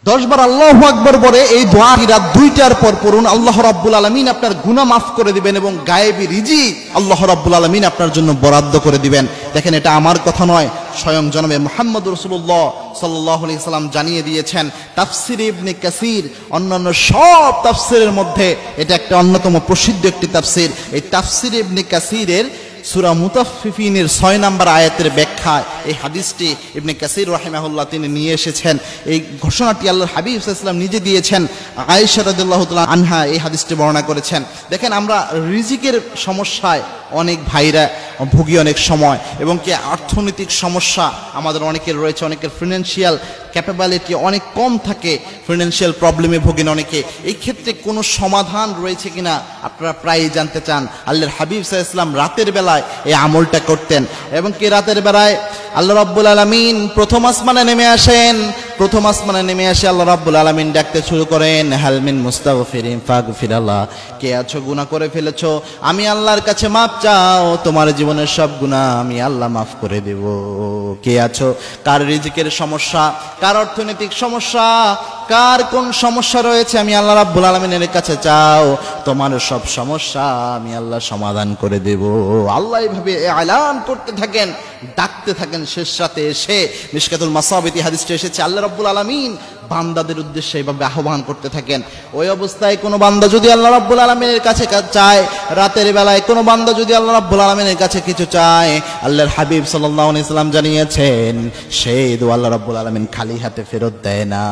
10 বার আল্লাহু আকবার পরে এই দোয়া রাত 2টার পর পড়ুন। আল্লাহ রাব্বুল আলামিন আপনার গুনাহ মাফ করে দিবেন এবং গায়েবী রিজিক আল্লাহ রাব্বুল আলামিন আপনার জন্য বরাদ্দ করে দিবেন। দেখেন, এটা আমার কথা নয়, স্বয়ং জনাবে মুহাম্মদ রাসূলুল্লাহ সাল্লাল্লাহু আলাইহি সাল্লাম জানিয়ে দিয়েছেন। তাফসির ইবনে কাসির অন্যান্য সব তাফসিরের মধ্যে এটা একটা অন্যতম প্রসিদ্ধ একটি তাফসির। এই তাফসির ইবনে কাসিরের সূরা মুতাফফিফিনের 6 নম্বর আয়াতের ব্যাখ্যায় এই হাদিসটি ইবনে কাসির রাহিমাহুল্লাহ তিনি নিয়ে এসেছেন। এই ঘোষণাটি আল্লাহর হাবিব সাল্লাল্লাহু আলাইহি ওয়াসাল্লাম নিজে দিয়েছেন। আয়েশা রাদিয়াল্লাহু তাআলা আনহা এই হাদিসটি বর্ণনা করেছেন। দেখেন, আমরা রিজিকের সমস্যায় অনেক ভাইরা ভুগি অনেক সময়, এবং কি অর্থনৈতিক সমস্যা আমাদের অনেকের রয়েছে, অনেকের ফিনান্সিয়াল ক্যাপাবিলিটি অনেক কম থাকে, ফিনান্সিয়াল প্রবলেমে ভোগেন অনেকে। এই ক্ষেত্রে কোনো সমাধান রয়েছে কিনা আপনারা প্রায়ই জানতে চান। আল্লাহর হাবিব সাল্লাল্লাহু আলাইহি ওয়াসাল্লাম রাতের বেলায় এই আমলটা করতেন, এবং কি রাতের বেলায় আল্লাহ রাব্বুল আলামিন প্রথম আসমানে নেমে আসেন। প্রথম আসমানে নেমে আসে আল্লাহ রাব্বুল আলামিন ডাকতে শুরু করেন, হাল মিন মুস্তাগফিরিন ফাগফিরাল্লাহ, কে আছো গুনাহ করে ফেলেছো, আমি আল্লাহর কাছে মাপ চাও, তোমার জীবনের সব গুনাহ আমি আল্লাহ মাফ করে দেব। কে আছো, কার রিজিকের সমস্যা, কার অর্থনৈতিক সমস্যা, কার কোন সমস্যা রয়েছে, আমি আল্লাহ রাব্বুল আলামিনের কাছে চাও, তোমার সব সমস্যা আমি আল্লাহ সমাধান করে দেব। আল্লাহ এইভাবে এলান করতে থাকেন, ডাকতে থাকেন। শেষ রাতে এসে মিশকাতুল মাসাবিতি হাদিসটি এসেছে, আল্লাহ রাব্বুল আলামিন বান্দাদের উদ্দেশ্যে এইভাবে আহ্বান করতে থাকেন। ওই অবস্থায় কোনো বান্দা যদি আল্লাহ রাব্বুল আলামিনের কাছে চায়, রাতের বেলায় কোনো বান্দা যদি আল্লাহ রাব্বুল আলামিনের কাছে কিছু চায়, আল্লাহর হাবিব সাল্লাল্লাহু আলাইহি ওয়াসাল্লাম জানিয়েছেন সেই দোয়া আল্লাহ রাব্বুল আলামিন খালি হাতে ফেরত দেয় না।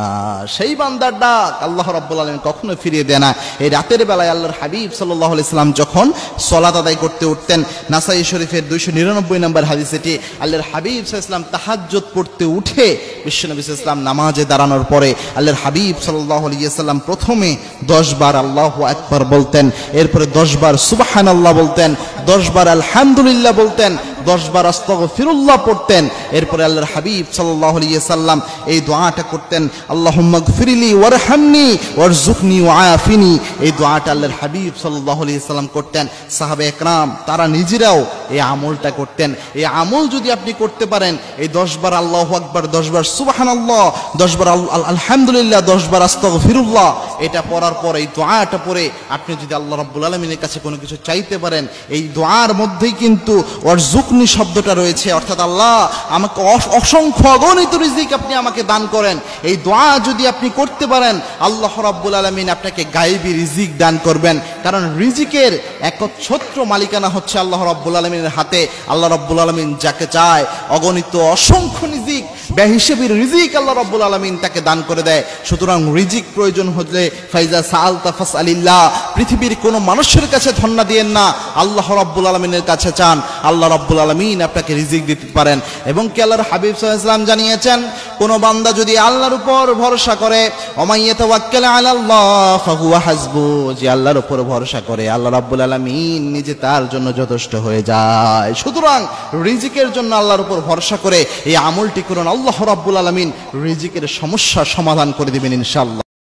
সেই বান্দার ডাক আল্লাহ রাব্বুল আলামিন কখনো ফিরিয়ে দেয় না। এই রাতের বেলায় আল্লাহর হাবিব সাল্লাল্লাহু আলাইহি ওয়াসাল্লাম যখন সালাত আদায় করতে উঠতেন, নাসাই শরীফের 299 নম্বর হাদিস এটি, আল্লাহর হাবিব সাল্লাল্লাহু আলাইহি ওয়াসাল্লাম তাহাজ্জুদ পড়তে উঠে বিশ্বনবী সাল্লাল্লাহু আলাইহি ওয়াসাল্লাম নামাজে দাঁড়ানোর পরে আল্লাহর হাবিব সাল্লাল্লাহু আলাইহি ওয়াসাল্লাম প্রথমে 10 বার আল্লাহু আকবার বলতেন, এরপরে 10 বার সুবহানাল্লাহ বলতেন, 10 বার আলহামদুলিল্লাহ বলতেন, 10 বার আস্তাগফিরুল্লাহ পড়তেন। এরপরে আল্লাহর হাবিব সাল্লাল্লাহু আলাইহি ওয়াসাল্লাম এই দোয়াটা করতেন, আল্লাহুম্মা গফিরলি ওয়ারহামনি ওয়ারযুকনি ওয়াআফিনি। এই দোয়াটা আল্লাহর হাবিব সাল্লাল্লাহু আলাইহি ওয়াসাল্লাম করতেন। সাহাবা একরাম তারা নিজেরাও এই আমলটা করতেন। এই আমল যদি আপনি করতে পারেন, এই 10 বার আল্লাহু আকবার, 10 বার সুবহানাল্লাহ, 10 বার আলহামদুলিল্লাহ, 10 বার আস্তাগফিরুল্লাহ, এটা পড়ার পর এই দোয়াটা পড়ে আপনি যদি আল্লাহ রাব্বুল আলামিনের কাছে কোনো কিছু চাইতে পারেন, এই দোয়ার মধ্যেই কিন্তু ওয়ারযুকনি শব্দটা রয়েছে, অর্থাৎ আল্লাহ আমাকে অসংখ্য অগণিত রিজিক আপনি আমাকে দান করেন। এই দোয়া যদি আপনি করতে পারেন, আল্লাহ রাব্বুল আলামিন আপনাকে গায়েবী রিজিক দান করবেন। কারণ রিজিকের একচ্ছত্র মালিকানা হচ্ছে আল্লাহ রাব্বুল আলামিনের হাতে। আল্লাহ রাব্বুল আলামিন যাকে চায় অগণিত অসংখ্য রিজিক, বেহিসাবি রিজিক আল্লাহ রাব্বুল আলামিন তাকে দান করে দেয়। সুতরাং রিজিক প্রয়োজন হলে ফাইজা সাআলতা ফাসআলিল্লাহ, পৃথিবীর কোনো মানুষের কাছে ধন্না দিয়েন না, আল্লাহ রাব্বুল আলামিনের কাছে চান, আল্লাহ রাব্বুল আলামিন আপনাকে রিজিক দিতে পারেন। এবং কি আল্লাহর হাবিব সাল্লাল্লাহু আলাইহি ওয়াসাল্লাম জানিয়েছেন, কোন বান্দা যদি আল্লাহর উপর ভরসা করে, ওমাইয়াতাওয়াক্কাল আলাল্লাহ ফাহুয়া হাসবু, যে আল্লাহর উপর ভরসা করে আল্লাহ রাব্বুল আলামিন নিজে তার জন্য যথেষ্ট হয়ে যায়। সুতরাং রিজিকের জন্য আল্লাহর উপর ভরসা করে এই আমলটি করুন, আল্লাহ রাব্বুল আলামিন রিজিকের সমস্যা সমাধান করে দিবেন ইনশাআল্লাহ।